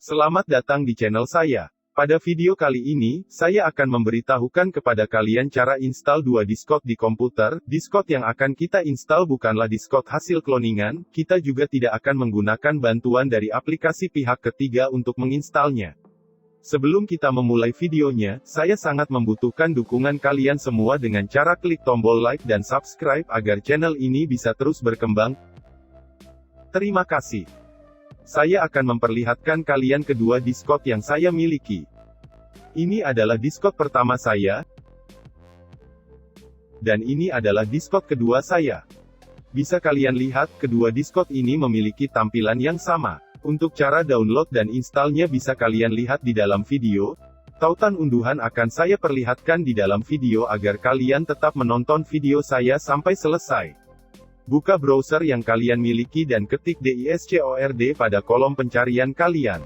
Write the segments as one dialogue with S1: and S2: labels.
S1: Selamat datang di channel saya. Pada video kali ini, saya akan memberitahukan kepada kalian cara install dua Discord di komputer. Discord yang akan kita install bukanlah Discord hasil cloningan, kita juga tidak akan menggunakan bantuan dari aplikasi pihak ketiga untuk menginstalnya. Sebelum kita memulai videonya, saya sangat membutuhkan dukungan kalian semua dengan cara klik tombol like dan subscribe agar channel ini bisa terus berkembang. Terima kasih. Saya akan memperlihatkan kalian kedua Discord yang saya miliki. Ini adalah Discord pertama saya. Dan ini adalah Discord kedua saya. Bisa kalian lihat, kedua Discord ini memiliki tampilan yang sama. Untuk cara download dan installnya bisa kalian lihat di dalam video. Tautan unduhan akan saya perlihatkan di dalam video agar kalian tetap menonton video saya sampai selesai. Buka browser yang kalian miliki dan ketik Discord pada kolom pencarian kalian.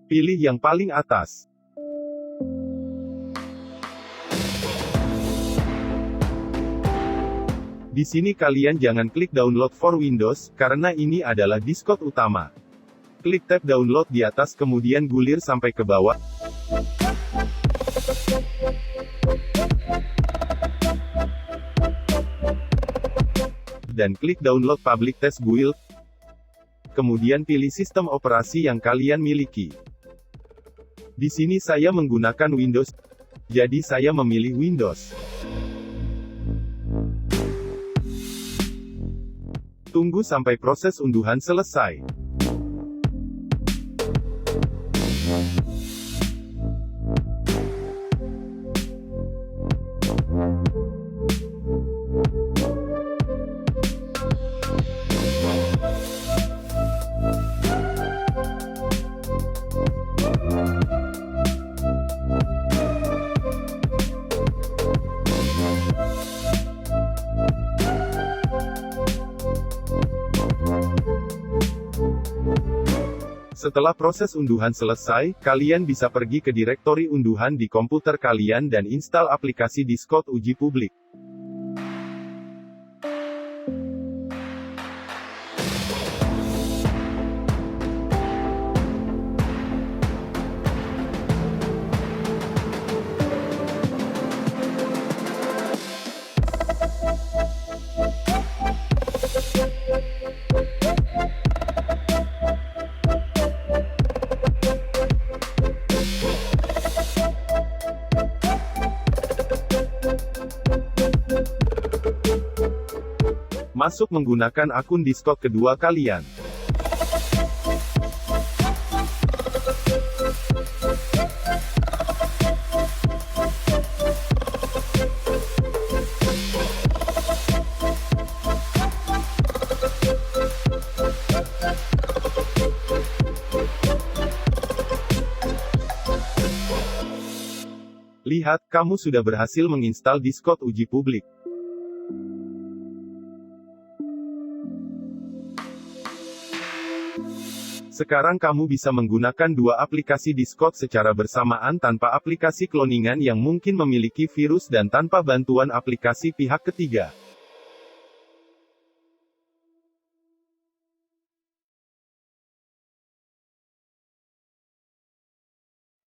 S1: Pilih yang paling atas. Di sini kalian jangan klik download for Windows, karena ini adalah Discord utama. Klik tab download di atas kemudian gulir sampai ke bawah. Dan klik download public test build. Kemudian pilih sistem operasi yang kalian miliki. Di sini saya menggunakan Windows, jadi saya memilih Windows. Tunggu sampai proses unduhan selesai. Setelah proses unduhan selesai, kalian bisa pergi ke direktori unduhan di komputer kalian dan install aplikasi Discord uji publik. Masuk menggunakan akun Discord kedua kalian. Lihat, kamu sudah berhasil menginstal Discord uji publik. Sekarang kamu bisa menggunakan dua aplikasi Discord secara bersamaan tanpa aplikasi cloningan yang mungkin memiliki virus dan tanpa bantuan aplikasi pihak ketiga.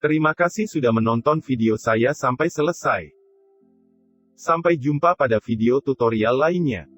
S1: Terima kasih sudah menonton video saya sampai selesai. Sampai jumpa pada video tutorial lainnya.